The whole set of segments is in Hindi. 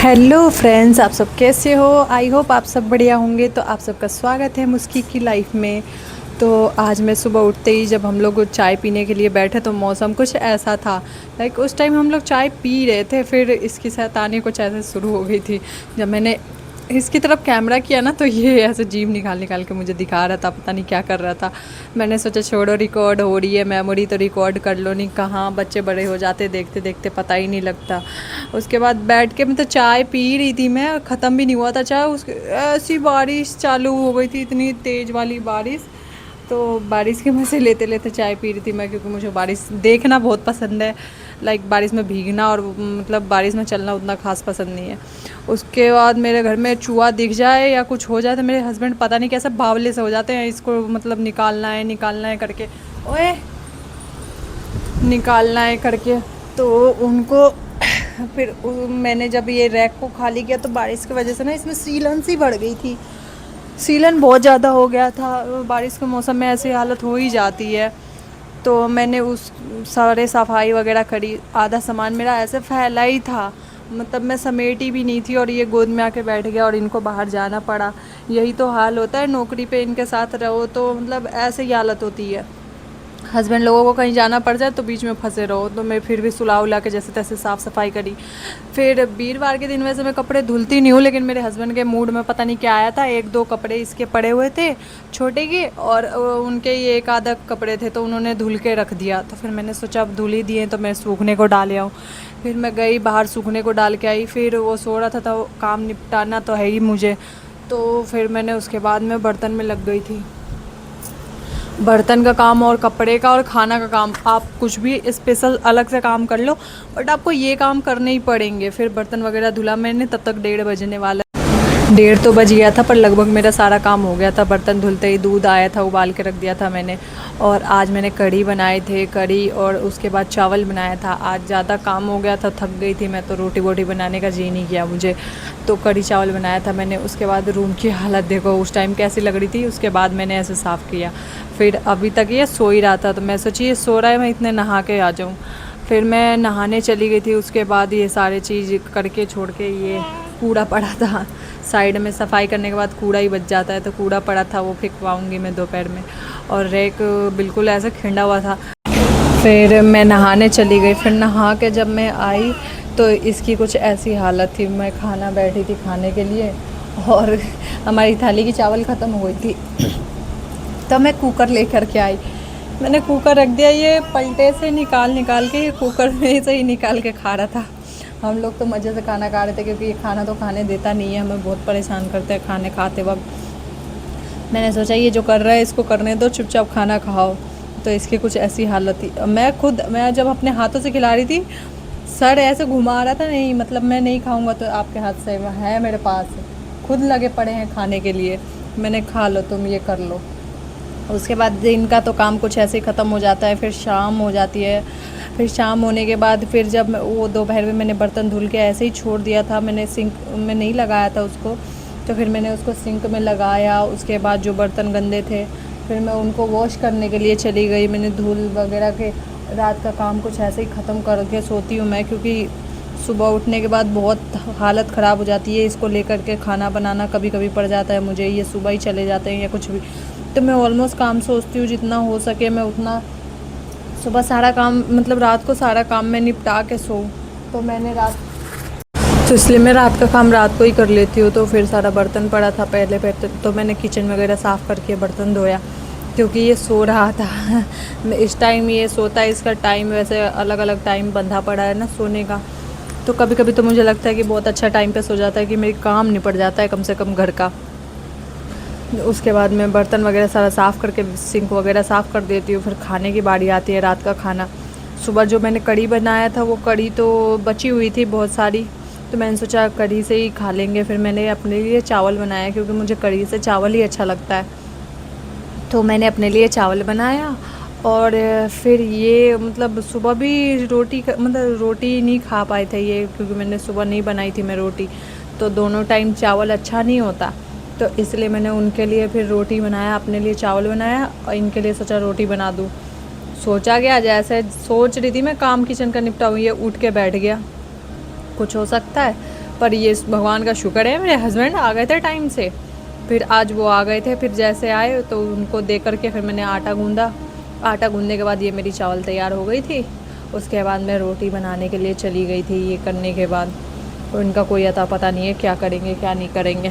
हेलो फ्रेंड्स, आप सब कैसे हो। आई होप आप सब बढ़िया होंगे। तो आप सबका स्वागत है मुस्की की लाइफ में। तो आज मैं सुबह उठते ही जब हम लोग चाय पीने के लिए बैठे तो मौसम कुछ ऐसा था। लाइक उस टाइम हम लोग चाय पी रहे थे, फिर इसकी शैतानी कुछ ऐसे शुरू हो गई थी। जब मैंने इसकी तरफ कैमरा किया ना तो ये ऐसे जीभ निकाल निकाल के मुझे दिखा रहा था, पता नहीं क्या कर रहा था। मैंने सोचा छोड़ो, रिकॉर्ड हो रही है मेमोरी तो रिकॉर्ड कर लो, नहीं कहाँ बच्चे बड़े हो जाते देखते देखते पता ही नहीं लगता। उसके बाद बैठ के मैं तो चाय पी रही थी, मैं ख़त्म भी नहीं हुआ था चाय, उसके ऐसी बारिश चालू हो गई थी, इतनी तेज़ वाली बारिश। तो बारिश के मज़े लेते लेते चाय पी रही थी मैं, क्योंकि मुझे बारिश देखना बहुत पसंद है। लाइक बारिश में भीगना और मतलब बारिश में चलना उतना ख़ास पसंद नहीं है। उसके बाद मेरे घर में चूहा दिख जाए या कुछ हो जाए तो मेरे हस्बैंड पता नहीं कैसे बावले से हो जाते हैं, इसको मतलब निकालना है करके, ओए निकालना है करके। तो उनको फिर मैंने जब ये रैक को खाली किया तो बारिश की वजह से ना इसमें सीलन सी बढ़ गई थी। सीलन बहुत ज़्यादा हो गया था। बारिश के मौसम में ऐसी हालत हो ही जाती है। तो मैंने उस सारे सफाई वगैरह करी। आधा सामान मेरा ऐसे फैला ही था, मतलब मैं समेटी भी नहीं थी और ये गोद में आके बैठ गया और इनको बाहर जाना पड़ा। यही तो हाल होता है, नौकरी पे इनके साथ रहो तो मतलब ऐसे ही हालत होती है। हस्बैंड लोगों को कहीं जाना पड़ जाए तो बीच में फंसे रहो। तो मैं फिर भी सुला उला के जैसे तैसे साफ़ सफाई करी। फिर वीरवार के दिन वैसे मैं कपड़े धुलती नहीं हूँ, लेकिन मेरे हस्बैंड के मूड में पता नहीं क्या आया था, एक दो कपड़े इसके पड़े हुए थे छोटे के, और उनके ये एक आधा कपड़े थे तो उन्होंने धुल के रख दिया। तो फिर मैंने सोचा अब धुल ही दिए तो मैं सूखने को डाल आऊँ। फिर मैं गई बाहर सूखने को डाल के आई। फिर वो सो रहा था तो काम निपटाना तो है ही मुझे। तो फिर मैंने उसके बाद में बर्तन में लग गई थी। बर्तन का काम और कपड़े का और खाना का काम, आप कुछ भी स्पेशल अलग से काम कर लो बट आपको ये काम करने ही पड़ेंगे। फिर बर्तन वगैरह धुला मैंने, तब तक 1:30 बजने वाला। 1:30 तो बज गया था पर लगभग मेरा सारा काम हो गया था। बर्तन धुलते ही दूध आया था, उबाल के रख दिया था मैंने। और आज मैंने कढ़ी बनाए थे, कढ़ी और उसके बाद चावल बनाया था। आज ज़्यादा काम हो गया था, थक गई थी मैं, तो रोटी वोटी बनाने का जी नहीं किया मुझे। तो कढ़ी चावल बनाया था मैंने। उसके बाद रूम की हालत देखो उस टाइम कैसी लग रही थी। उसके बाद मैंने ऐसे साफ़ किया। फिर अभी तक ये सो ही रहा था तो मैं सोची ये सो रहा है, मैं इतने नहा के आ जाऊँ। फिर मैं नहाने चली गई थी। उसके बाद ये सारे चीज़ करके छोड़ के, ये कूड़ा पड़ा था साइड में, सफाई करने के बाद कूड़ा ही बच जाता है, तो कूड़ा पड़ा था वो फेंकवाऊँगी मैं दोपहर में। और रैक बिल्कुल ऐसे खिंडा हुआ था। फिर मैं नहाने चली गई। फिर नहा के जब मैं आई तो इसकी कुछ ऐसी हालत थी। मैं खाना बैठी थी खाने के लिए और हमारी थाली की चावल ख़त्म हो गई थी। तो मैं कुकर लेकर के आई। मैंने कुकर रख दिया, ये पलटे से निकाल निकाल के ये कुकर में से ही निकाल के खा रहा था। हम लोग तो मज़े से खाना खा रहे थे, क्योंकि ये खाना तो खाने देता नहीं है, हमें बहुत परेशान करते हैं खाने खाते वक्त। मैंने सोचा ये जो कर रहा है इसको करने दो, चुपचाप खाना खाओ। तो इसकी कुछ ऐसी हालत थी। मैं जब अपने हाथों से खिला रही थी, सर ऐसे घुमा रहा था, नहीं मतलब मैं नहीं खाऊंगा तो आपके हाथ से है मेरे पास, खुद लगे पड़े हैं खाने के लिए। मैंने खा लो, तुम ये कर लो। उसके बाद दिन का तो काम कुछ ऐसे ही ख़त्म हो जाता है। फिर शाम हो जाती है। फिर शाम होने के बाद फिर जब वो दोपहर में मैंने बर्तन धुल के ऐसे ही छोड़ दिया था, मैंने सिंक में नहीं लगाया था उसको। तो फिर मैंने उसको सिंक में लगाया। उसके बाद जो बर्तन गंदे थे फिर मैं उनको वॉश करने के लिए चली गई। मैंने धुल वगैरह के रात का काम कुछ ऐसे ही ख़त्म करके सोती हूँ मैं, क्योंकि सुबह उठने के बाद बहुत हालत ख़राब हो जाती है। इसको लेकर के खाना बनाना कभी कभी पड़ जाता है मुझे, ये सुबह ही चले जाते हैं या कुछ भी। तो मैं ऑलमोस्ट काम सोचती हूँ जितना हो सके मैं उतना सुबह सारा काम, मतलब रात को सारा काम मैं निपटा के सोऊँ। तो मैंने रात तो इसलिए मैं रात का काम रात को ही कर लेती हूँ। तो फिर सारा बर्तन पड़ा था पहले तो मैंने किचन वगैरह साफ़ करके बर्तन धोया, क्योंकि ये सो रहा था। इस टाइम ये सोता है, इसका टाइम वैसे अलग अलग टाइम बंधा पड़ा है ना सोने का। तो कभी कभी तो मुझे लगता है कि बहुत अच्छा टाइम पे सो जाता है, कि मेरी काम निपट जाता है कम से कम घर का। उसके बाद मैं बर्तन वगैरह सारा साफ़ करके सिंक वगैरह साफ़ कर देती हूँ। फिर खाने की बारी आती है, रात का खाना। सुबह जो मैंने कढ़ी बनाया था वो कढ़ी तो बची हुई थी बहुत सारी, तो मैंने सोचा कढ़ी से ही खा लेंगे। फिर मैंने अपने लिए चावल बनाया, क्योंकि मुझे कढ़ी से चावल ही अच्छा लगता है। तो मैंने अपने लिए चावल बनाया। और फिर ये मतलब सुबह भी मतलब रोटी नहीं खा पाए थे ये, क्योंकि मैंने सुबह नहीं बनाई थी मैं रोटी। तो दोनों टाइम चावल अच्छा नहीं होता, तो इसलिए मैंने उनके लिए फिर रोटी बनाया, अपने लिए चावल बनाया और इनके लिए सोचा रोटी बना दूँ। सोचा गया, जैसे सोच रही थी मैं काम किचन का निपटाऊँ, ये उठ के बैठ गया। कुछ हो सकता है, पर ये भगवान का शुक्र है मेरे हस्बैंड आ गए थे टाइम से। फिर आज वो आ गए थे, फिर जैसे आए तो उनको दे करके फिर मैंने आटा गूँधा। आटा गूँधने के बाद ये मेरी चावल तैयार हो गई थी। उसके बाद मैं रोटी बनाने के लिए चली गई थी। ये करने के बाद उनका कोई अता पता नहीं है क्या करेंगे क्या नहीं करेंगे।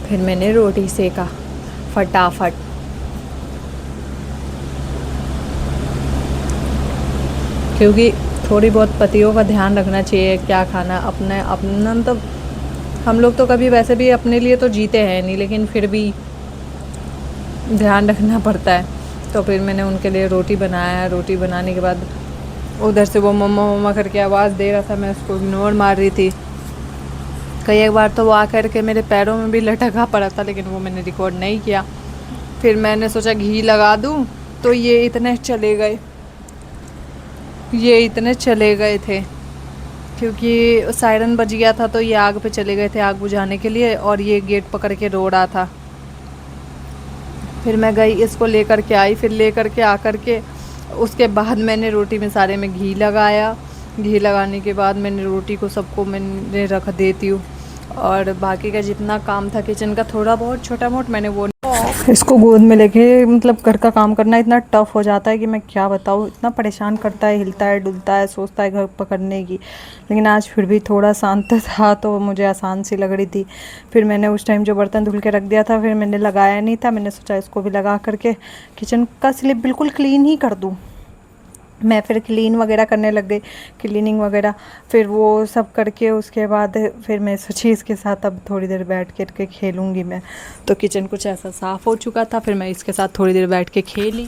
फिर मैंने रोटी सेका फटाफट। क्योंकि थोड़ी बहुत पतियों का ध्यान रखना चाहिए क्या खाना अपने अपना। तो हम लोग तो कभी वैसे भी अपने लिए तो जीते हैं नहीं, लेकिन फिर भी ध्यान रखना पड़ता है। तो फिर मैंने उनके लिए रोटी बनाया। रोटी बनाने के बाद उधर से वो मम्मा मम्मा करके आवाज़ दे रहा था, मैं उसको इग्नोर मार रही थी। कई एक बार तो वो आकर के मेरे पैरों में भी लटका पड़ा था, लेकिन वो मैंने रिकॉर्ड नहीं किया। फिर मैंने सोचा घी लगा दूँ, तो ये इतने चले गए थे क्योंकि सायरन बज गया था। तो ये आग पे चले गए थे आग बुझाने के लिए, और ये गेट पकड़ के रो रहा था। फिर मैं गई, इसको लेकर के आई। फिर लेकर के आकर के उसके बाद मैंने रोटी में सारे में घी लगाया। घी लगाने के बाद मैंने रोटी को सबको मैंने रख देती हूँ, और बाकी का जितना काम था किचन का थोड़ा बहुत छोटा मोट मैंने वो। इसको गोद में लेके मतलब घर का काम करना इतना टफ़ हो जाता है कि मैं क्या बताऊँ। इतना परेशान करता है, हिलता है डुलता है, सोचता है घर पकड़ने की। लेकिन आज फिर भी थोड़ा शांत था तो मुझे आसान सी लग रही थी। फिर मैंने उस टाइम जो बर्तन धुल के रख दिया था, फिर मैंने लगाया नहीं था। मैंने सोचा इसको भी लगा करके किचन का स्लिप बिल्कुल क्लीन ही कर दूँ। मैं फिर क्लीन वगैरह करने लग गई, क्लीनिंग वगैरह। फिर वो सब करके उसके बाद फिर मैं सोची इसके साथ अब थोड़ी देर बैठ के खेलूँगी मैं। तो किचन कुछ ऐसा साफ़ हो चुका था, फिर मैं इसके साथ थोड़ी देर बैठ के खेली।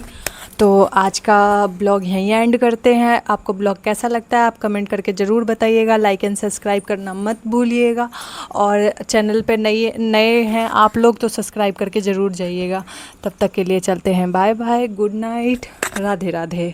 तो आज का ब्लॉग यहीं एंड करते हैं। आपको ब्लॉग कैसा लगता है आप कमेंट करके ज़रूर बताइएगा। लाइक एंड सब्सक्राइब करना मत भूलिएगा, और चैनल पे नए हैं आप लोग तो सब्सक्राइब करके ज़रूर जाइएगा। तब तक के लिए चलते हैं, bye bye, good night, Radhe Radhe.